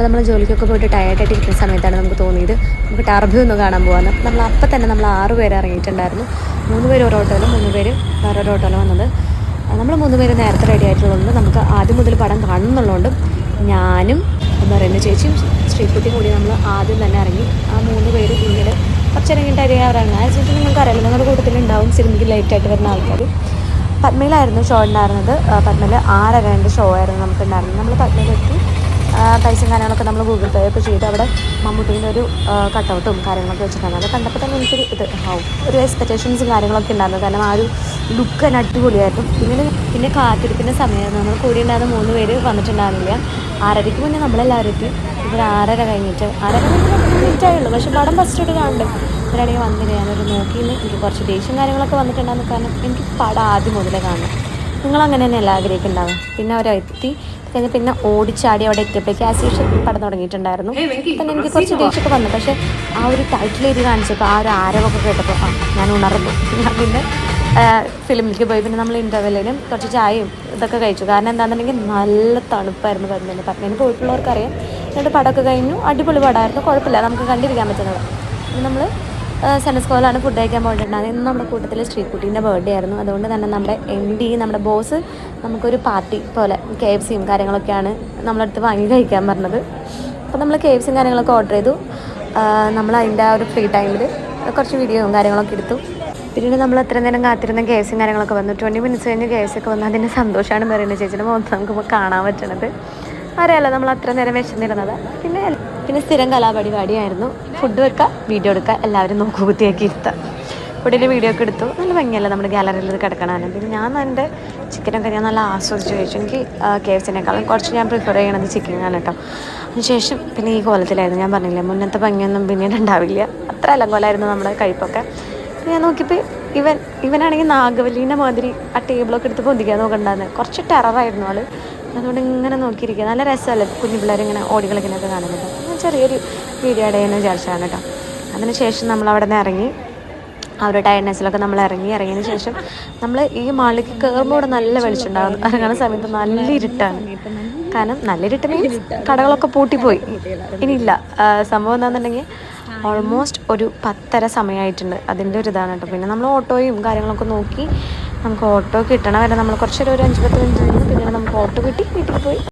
അപ്പോൾ നമ്മൾ ജോലിക്കൊക്കെ പോയിട്ട് ടയർഡായിട്ട് ഇരിക്കുന്ന സമയത്താണ് നമുക്ക് തോന്നിയത് നമുക്ക് ടർബി ഒന്ന് കാണാൻ പോകാമെന്ന്. അപ്പോൾ നമ്മൾ അപ്പം തന്നെ നമ്മൾ 6 പേര് ഇറങ്ങിയിട്ടുണ്ടായിരുന്നു. 3 പേര് ഒരു ഓട്ടോയിലും 3 പേര് വേറൊരു ഓട്ടോയിലും വന്നത്. നമ്മൾ 3 പേര് നേരത്തെ റെഡി ആയിട്ടുള്ളതുകൊണ്ട് നമുക്ക് ആദ്യം മുതൽ പടം കാണുന്നുള്ളതുകൊണ്ട് ഞാനും പറയുന്ന ചേച്ചിയും ശ്രീകുട്ടിയും കൂടി നമ്മൾ ആദ്യം തന്നെ ഇറങ്ങി. ആ 3 പേര് പിന്നീട് കുറച്ച് ഇറങ്ങിയിട്ട് ഇറങ്ങുക. അതിനുശേഷം നിങ്ങൾക്ക് അറിയാമല്ലോ, നിങ്ങളുടെ കൂട്ടത്തിലുണ്ടാവും സിനിമയ്ക്ക് ലേറ്റായിട്ട് വരുന്ന ആൾക്കാർ. പത്മയിലായിരുന്നു ഷോ ഉണ്ടായിരുന്നത്. പത്മയിൽ 6:30 ഷോ ആയിരുന്നു നമുക്കുണ്ടായിരുന്നത്. നമ്മൾ പത്മയിലെത്തി പൈസയും കാര്യങ്ങളൊക്കെ നമ്മൾ ഗൂഗിൾ പേ ഒക്കെ ചെയ്ത് അവിടെ മമ്മൂട്ടീൻ്റെ ഒരു കട്ടൗട്ടും കാര്യങ്ങളൊക്കെ വെച്ചിട്ടുണ്ടായിരുന്നു. അത് കണ്ടപ്പോൾ തന്നെ എനിക്കൊരു ഒരു എക്സ്പെക്റ്റേഷൻസും കാര്യങ്ങളൊക്കെ ഉണ്ടായിരുന്നു. കാരണം ആ ഒരു ലുക്ക് തന്നെ അടിപൊളിയായിരുന്നു. പിന്നെ കാത്തിരിപ്പിൻ്റെ സമയമായിരുന്നു. നമ്മൾ കൂടി ഉണ്ടായിരുന്ന 3 പേര് വന്നിട്ടുണ്ടായിരുന്നില്ല. 6:30 മുന്നേ നമ്മളെല്ലാവരും എത്തി. ഇവർ 6:30 കഴിഞ്ഞിട്ട് 6:30 മിനിറ്റ് ആയുള്ളൂ. പക്ഷേ പടം ഫസ്റ്റ് കാണണ്ടേ, ഇവരാണെങ്കിൽ വന്നില്ല. ഞാനൊരു നോക്കിയെന്ന് എനിക്ക് കുറച്ച് ദേഷ്യം കാര്യങ്ങളൊക്കെ വന്നിട്ടുണ്ടായിരുന്നു. കാരണം എനിക്ക് പടം ആദ്യം മുതലേ കാണണം. നിങ്ങളങ്ങനെ തന്നെയല്ല ആഗ്രഹിക്കുന്നുണ്ടാവും. പിന്നെ അവരെത്തി കഴിഞ്ഞ് പിന്നെ ഓടിച്ചാടി അവിടെ എത്തിയപ്പോഴേക്ക് ആസ് യൂഷ്വൽ പടം തുടങ്ങിയിട്ടുണ്ടായിരുന്നു. പിന്നെ എനിക്ക് കുറച്ച് ദേഷ്യമൊക്കെ വന്നു. പക്ഷേ ആ ഒരു ടൈറ്റിൽ എഴുതി കാണിച്ചപ്പോൾ ആ ഒരു ആരവൊക്കെ കേട്ടപ്പോൾ ഞാൻ ഉണർന്നു. ഞാൻ പിന്നെ ഫിലിമിലേക്ക് പോയി. പിന്നെ നമ്മൾ ഇൻ്റർവെല്ലിനും കുറച്ച് ചായയും ഇതൊക്കെ കഴിച്ചു. കാരണം എന്താണെന്നുണ്ടെങ്കിൽ നല്ല തണുപ്പായിരുന്നു പത്മേന്. പത്മേന് പോയിട്ടുള്ളവർക്കറിയാം. എന്നിട്ട് പടമൊക്കെ കഴിഞ്ഞു. അടിപൊളി പടമായിരുന്നു, കുഴപ്പമില്ല, നമുക്ക് കണ്ടിരിക്കാൻ പറ്റുന്നത്. പിന്നെ നമ്മൾ സെൻട്രൽ സ്ക്വയറിലാണ് ഫുഡ് കഴിക്കാൻ പോയിട്ടുണ്ടായിരുന്നത്. ഇന്ന് നമ്മുടെ കൂട്ടത്തിൽ ശ്രീകുട്ടീൻ്റെ ബർത്ത്ഡേ ആയിരുന്നു. അതുകൊണ്ട് തന്നെ നമ്മുടെ MD നമ്മുടെ ബോസ് നമുക്കൊരു പാർട്ടി പോലെ KFCയും കാര്യങ്ങളൊക്കെയാണ് നമ്മളടുത്ത് വാങ്ങി കഴിക്കാൻ പറഞ്ഞത്. അപ്പോൾ നമ്മൾ KFCയും കാര്യങ്ങളൊക്കെ ഓർഡർ ചെയ്തു. നമ്മൾ അതിൻ്റെ ആ ഒരു ഫ്രീ ടൈമിൽ കുറച്ച് വീഡിയോയും കാര്യങ്ങളൊക്കെ എടുത്തു. പിന്നീട് നമ്മൾ എത്ര നേരം കാത്തിരുന്ന KFCയും കാര്യങ്ങളൊക്കെ വന്നു. 20 മിനിറ്റ്സ് കഴിഞ്ഞ് KFC ഒക്കെ വന്നു. അതിൻ്റെ സന്തോഷമാണ് പറയുന്നത്. ചേച്ചിയുടെ മുഖത്ത് നമുക്ക് കാണാൻ പറ്റണത്. അറിയാമല്ലോ, നമ്മൾ അത്ര നേരം വിശന്നിരുന്നത്. പിന്നെ സ്ഥിരം കലാപരിപാടിയായിരുന്നു. ഫുഡ് വെക്കുക, വീഡിയോ എടുക്കുക, എല്ലാവരും നോക്കുകുത്തിയാക്കി ഇരുത്തുക. ഫുഡിൻ്റെ വീഡിയോ ഒക്കെ എടുത്തു. നല്ല ഭംഗിയല്ല നമ്മുടെ ഗാലറിയിൽ കിടക്കണമാണ്. പിന്നെ ഞാൻ എൻ്റെ ചിക്കനൊക്കെ ഞാൻ നല്ല ആസ്വദിച്ച് കഴിച്ചു. എനിക്ക് KFCനേക്കാളും കുറച്ച് ഞാൻ പ്രിഫർ ചെയ്യണത് ചിക്കനാണ് കേട്ടോ. അതിനുശേഷം പിന്നെ ഈ കോലത്തിലായിരുന്നു. ഞാൻ പറഞ്ഞില്ലേ, മുന്നത്തെ ഭംഗിയൊന്നും പിന്നീട് ഉണ്ടാവില്ല. അത്ര അലങ്കോലായിരുന്നു നമ്മുടെ കഴിപ്പൊക്കെ. ഞാൻ നോക്കിയപ്പോൾ ഇവനാണെങ്കിൽ നാഗവല്ലീൻ്റെ മാതിരി ആ ടേബിളൊക്കെ എടുത്ത് പൊന്തിക്കാൻ നോക്കണ്ടായിരുന്നു. കുറച്ച് ടെററായിരുന്നു ആൾ. അതുകൊണ്ട് ഇങ്ങനെ നോക്കിയിരിക്കുക. നല്ല രസമല്ലേ കുഞ്ഞു പിള്ളേരിങ്ങനെ ഓടികളിങ്ങനെയൊക്കെ കാണുന്നുണ്ട്. ഞാൻ ചെറിയൊരു വീഡിയോ ഇടയെന്ന് വിചാരിച്ചതാണ് കേട്ടോ. അതിനുശേഷം നമ്മൾ അവിടെ നിന്ന് ഇറങ്ങി. ആ ഒരു ടയർനെസ്സിലൊക്കെ നമ്മൾ ഇറങ്ങിയതിന് ശേഷം നമ്മൾ ഈ മാളിലേക്ക് കയറുമ്പോൾ ഇവിടെ നല്ല വെളിച്ചുണ്ടാകും. ഇറങ്ങുന്ന സമയത്ത് നല്ല ഇരുട്ടാണ്. കാരണം നല്ല ഇരുട്ട് മീൻസ് കടകളൊക്കെ പൂട്ടിപ്പോയി. ഇനിയില്ല. സംഭവം എന്താണെന്നുണ്ടെങ്കിൽ ഓൾമോസ്റ്റ് ഒരു 10:30 സമയമായിട്ടുണ്ട്. അതിൻ്റെ ഒരു ഇതാണ് കേട്ടോ. പിന്നെ നമ്മൾ ഓട്ടോയും കാര്യങ്ങളൊക്കെ നോക്കി. നമുക്ക് ഓട്ടോ കിട്ടണ വരെ നമ്മൾ കുറച്ചൊരു 5-10 മിനിറ്റ് നിന്ന് പിന്നീട് നമുക്ക് ഓട്ടോ കിട്ടി വീട്ടിൽ പോയി.